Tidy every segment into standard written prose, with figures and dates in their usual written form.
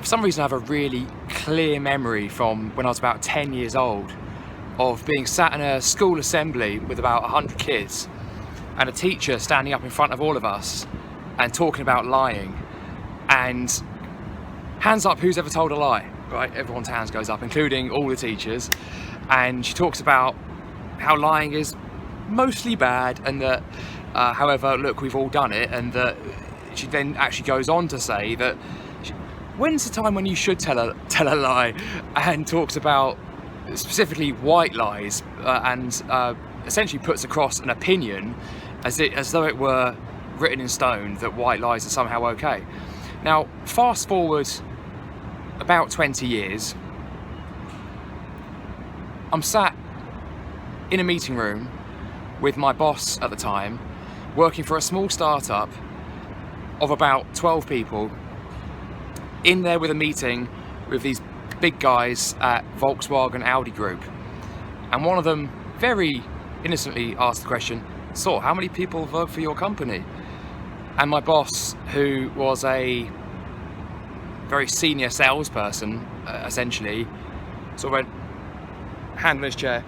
some reason I have a really clear memory from when I was about 10 years old of being sat in a school assembly with about 100 kids and a teacher standing up in front of all of us and talking about lying. And hands up, who's ever told a lie? Right, everyone's hands goes up, including all the teachers. And she talks about how lying is mostly bad, and that, however, look, we've all done it. And that she then actually goes on to say that when's the time when you should tell a lie, and talks about specifically white lies, and essentially puts across an opinion as though it were written in stone that white lies are somehow okay. Now, fast forward about 20 years, I'm sat in a meeting room with my boss at the time, working for a small startup of about 12 people, in there with a meeting with these big guys at Volkswagen Audi Group. And one of them very innocently asked the question, "So, how many people vote for your company?" And my boss, who was a very senior salesperson, essentially, sort of went, hand on his chair,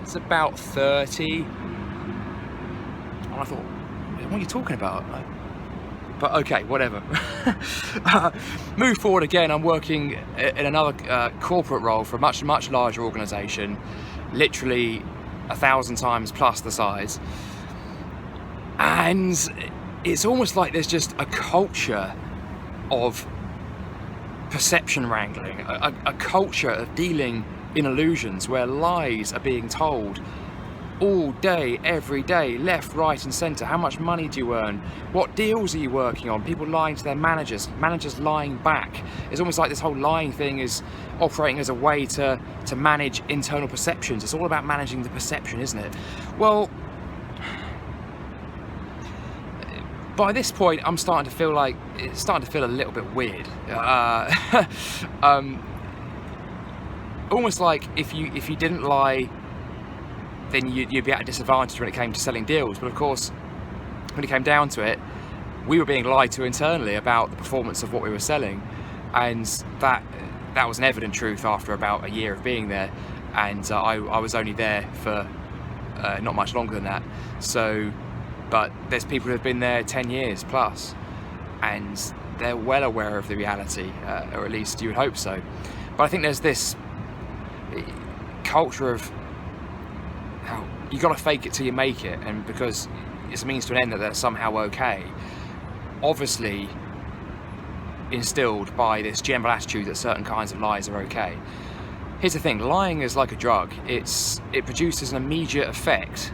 "It's about 30. And I thought, what are you talking about? But okay, whatever. Move forward again, I'm working in another corporate role for a much, much larger organisation, literally 1,000 times plus the size. And it's almost like there's just a culture of perception wrangling, a culture of dealing in illusions where lies are being told all day, every day, left, right and centre. How much money do you earn? What deals are you working on? People lying to their managers lying back. It's almost like this whole lying thing is operating as a way to manage internal perceptions. It's all about managing the perception, isn't it? Well, by this point, I'm starting to feel like it's starting to feel a little bit weird. Almost like if you didn't lie, then you'd be at a disadvantage when it came to selling deals. But of course, when it came down to it, we were being lied to internally about the performance of what we were selling, and that was an evident truth after about a year of being there. And I was only there for not much longer than that. So, but there's people who have been there 10 years plus, and they're well aware of the reality, or at least you would hope so. But I think there's this culture of how you got to fake it till you make it, and because it's a means to an end that they're somehow okay, obviously instilled by this general attitude that certain kinds of lies are okay. Here's the thing, lying is like a drug. It produces an immediate effect,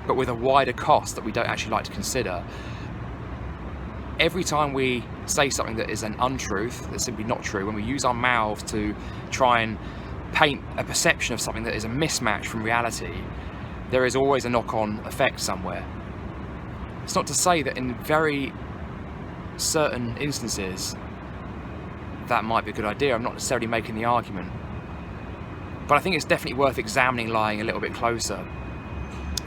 but with a wider cost that we don't actually like to consider. Every time we say something that is an untruth, that's simply not true, when we use our mouths to try and paint a perception of something that is a mismatch from reality, there is always a knock-on effect somewhere. It's not to say that in very certain instances that might be a good idea. I'm not necessarily making the argument, but I think it's definitely worth examining lying a little bit closer.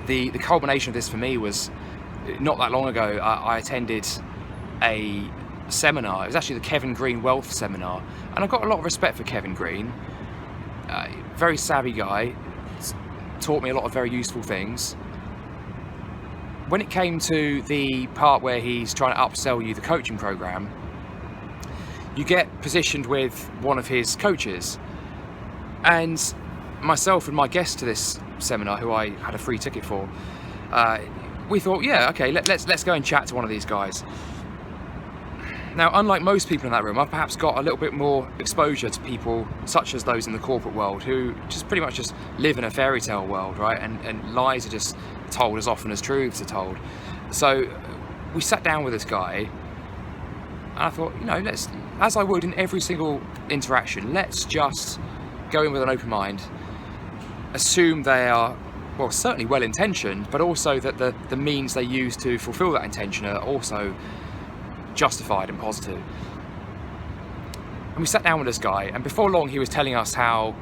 The culmination of this for me was not that long ago. I attended a seminar. It was actually the Kevin Green Wealth Seminar, and I've got a lot of respect for Kevin Green. Very savvy guy, taught me a lot of very useful things. When it came to the part where he's trying to upsell you the coaching program, you get positioned with one of his coaches, and myself and my guest to this seminar, who I had a free ticket for, we thought, yeah, okay, let's go and chat to one of these guys. Now, unlike most people in that room, I've perhaps got a little bit more exposure to people such as those in the corporate world who just pretty much just live in a fairy tale world, right? And lies are just told as often as truths are told. So we sat down with this guy, and I thought, let's, as I would in every single interaction, let's just go in with an open mind, assume they are, well, certainly well-intentioned, but also that the means they use to fulfill that intention are also justified and positive. And we sat down with this guy, and before long he was telling us how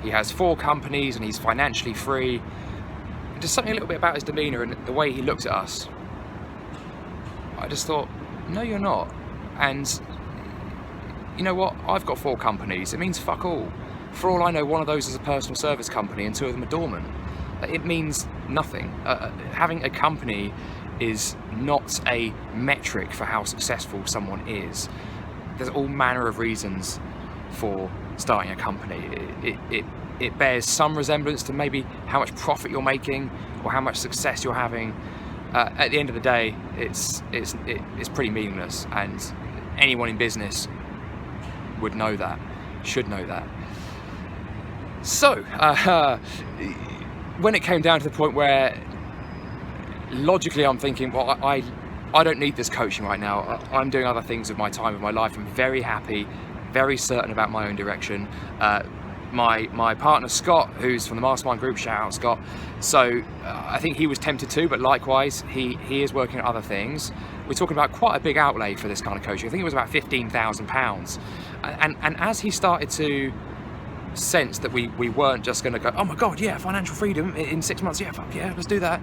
he has 4 companies and he's financially free, and just something a little bit about his demeanour and the way he looked at us. I just thought, no, you're not. And you know what, I've got 4 companies, it means fuck all. For all I know, one of those is a personal service company and 2 of them are dormant. It means nothing. Having a company is not a metric for how successful someone is. There's all manner of reasons for starting a company. It bears some resemblance to maybe how much profit you're making or how much success you're having. At the end of the day, it's pretty meaningless, and anyone in business would know that, should know that. So, when it came down to the point where logically I'm thinking, well, I don't need this coaching right now. I'm doing other things with my time, with my life. I'm very happy, very certain about my own direction. My partner Scott, who's from the mastermind group, shout out Scott. So I think he was tempted too, but likewise he is working on other things. We're talking about quite a big outlay for this kind of coaching. I think it was about £15,000. And as he started to sense that we weren't just going to go, oh my god, yeah, financial freedom in 6 months, yeah, fuck yeah, let's do that.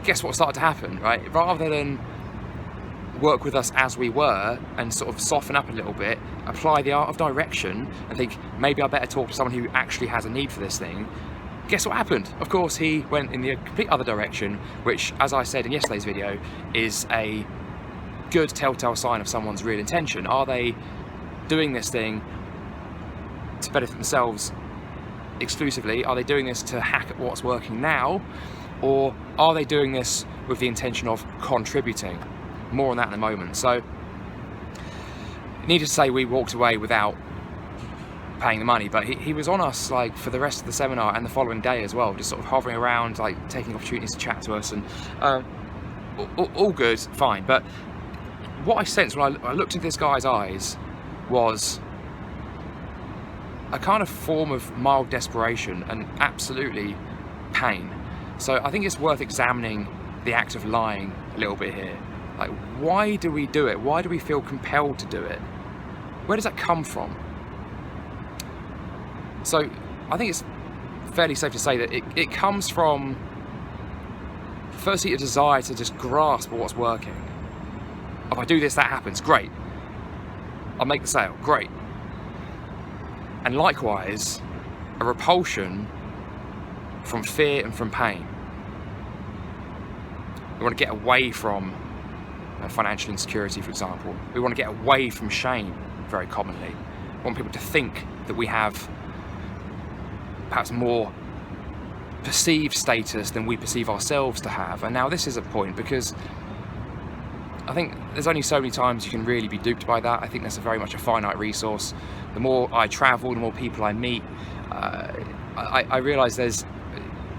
Guess what started to happen, right? Rather than work with us as we were and sort of soften up a little bit, apply the art of direction and think, maybe I better talk to someone who actually has a need for this thing. Guess what happened? Of course, he went in the complete other direction, which, as I said in yesterday's video, is a good telltale sign of someone's real intention. Are they doing this thing to benefit themselves exclusively? Are they doing this to hack at what's working now? Or are they doing this with the intention of contributing? More on that in a moment. So, needless to say, we walked away without paying the money, but he was on us like for the rest of the seminar and the following day as well, just sort of hovering around, like taking opportunities to chat to us, and all good, fine. But what I sensed when I looked into this guy's eyes was a kind of form of mild desperation and absolutely pain. So I think it's worth examining the act of lying a little bit here. Like, why do we do it? Why do we feel compelled to do it? Where does that come from? So I think it's fairly safe to say that it comes from, firstly, a desire to just grasp what's working. If I do this, that happens, great. I'll make the sale, great. And likewise, a repulsion from fear and from pain. We want to get away from financial insecurity, for example. We want to get away from shame, very commonly. We want people to think that we have perhaps more perceived status than we perceive ourselves to have. And now this is a point, because I think there's only so many times you can really be duped by that. I think that's very much a finite resource. The more I travel, the more people I meet, I realise there's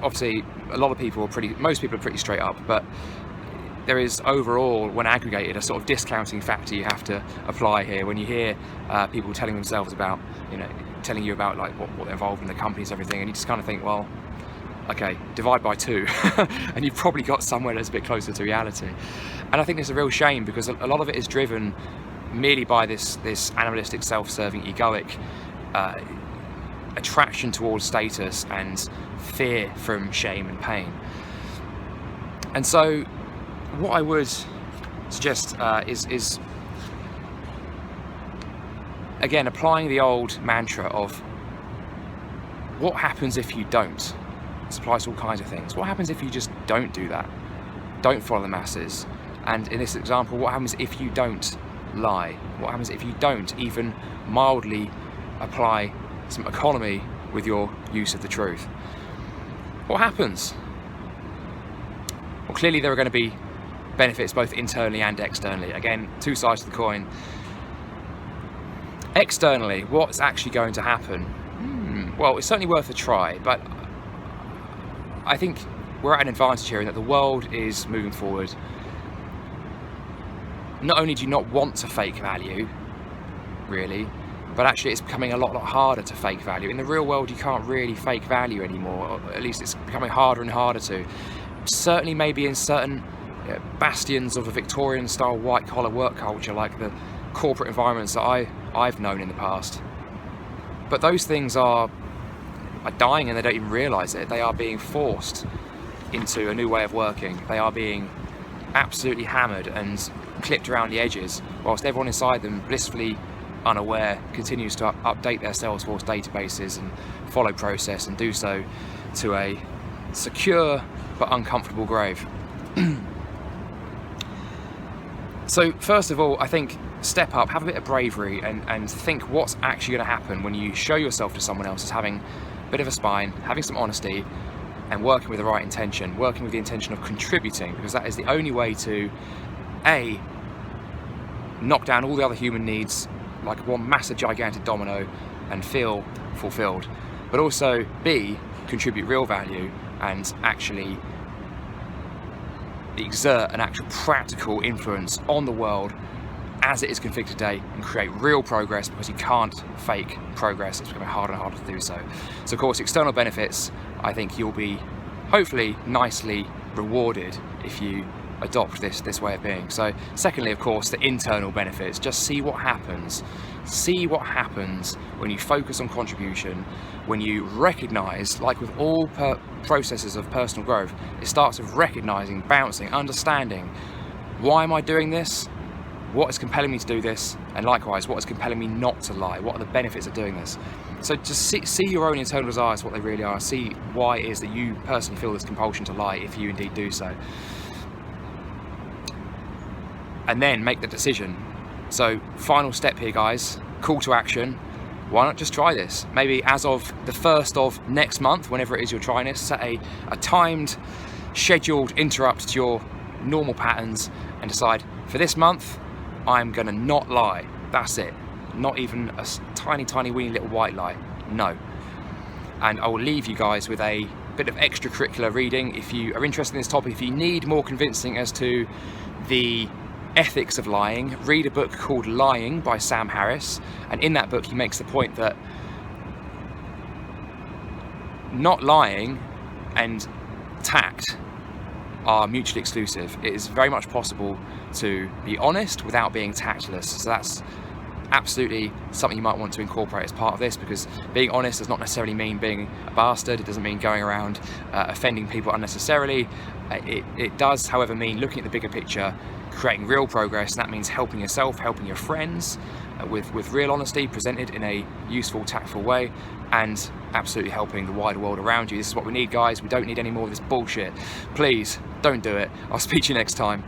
obviously a lot of people most people are pretty straight up, but there is overall, when aggregated, a sort of discounting factor you have to apply here when you hear people telling themselves about, telling you about like what they're involved in, the companies, everything, and you just kind of think, well, okay, divide by 2 and you've probably got somewhere that's a bit closer to reality. And I think it's a real shame, because a lot of it is driven merely by this animalistic, self-serving, egoic attraction towards status and fear from shame and pain. And so what I would suggest is again applying the old mantra of what happens if you don't. This applies to all kinds of things. What happens if you just don't do that? Don't follow the masses. And in this example, what happens if you don't lie? What happens if you don't even mildly apply some economy with your use of the truth? What happens? Well, clearly there are going to be benefits both internally and externally. Again, 2 sides to the coin. Externally, what's actually going to happen? Well, it's certainly worth a try, but I think we're at an advantage here in that the world is moving forward. Not only do you not want to fake value, really, but actually it's becoming a lot harder to fake value. In the real world, you can't really fake value anymore, or at least it's becoming harder and harder to. Certainly maybe in certain bastions of a Victorian-style white-collar work culture, like the corporate environments that I've known in the past. But those things are dying, and they don't even realise it. They are being forced into a new way of working. They are being absolutely hammered and clipped around the edges, whilst everyone inside them, blissfully unaware, continues to update their Salesforce databases and follow process and do so to a secure but uncomfortable grave. So first of all, I think step up, have a bit of bravery, and think what's actually going to happen when you show yourself to someone else as having a bit of a spine, having some honesty, and working with the right intention, working with the intention of contributing, because that is the only way to A, knock down all the other human needs like one massive gigantic domino and feel fulfilled, but also B, contribute real value and actually exert an actual practical influence on the world as it is configured today and create real progress, because you can't fake progress. It's becoming harder and harder to do so. So of course, external benefits, I think you'll be hopefully nicely rewarded if you adopt this way of being. So secondly, of course, the internal benefits. Just see what happens. See what happens when you focus on contribution, when you recognize, like with all processes of personal growth, it starts with recognizing, bouncing, understanding, why am I doing this? What is compelling me to do this? And likewise, what is compelling me not to lie? What are the benefits of doing this? So just see your own internal desires, what they really are. See why it is that you personally feel this compulsion to lie, if you indeed do so. And then make the decision. So final step here, guys, call to action. Why not just try this? Maybe as of the 1st of next month, whenever it is you're trying this, set a timed, scheduled interrupt to your normal patterns and decide, for this month, I'm gonna not lie. That's it. Not even a tiny weeny little white lie. No. And I will leave you guys with a bit of extracurricular reading. If you are interested in this topic, if you need more convincing as to the ethics of lying, read a book called Lying by Sam Harris. And in that book, he makes the point that not lying and tact are mutually exclusive. It is very much possible to be honest without being tactless. So that's absolutely something you might want to incorporate as part of this, because being honest does not necessarily mean being a bastard. It doesn't mean going around offending people unnecessarily. It does, however, mean looking at the bigger picture, creating real progress, and that means helping yourself, helping your friends with real honesty presented in a useful, tactful way, and absolutely helping the wider world around you. This is what we need, guys. We don't need any more of this bullshit. Please, don't do it. I'll speak to you next time.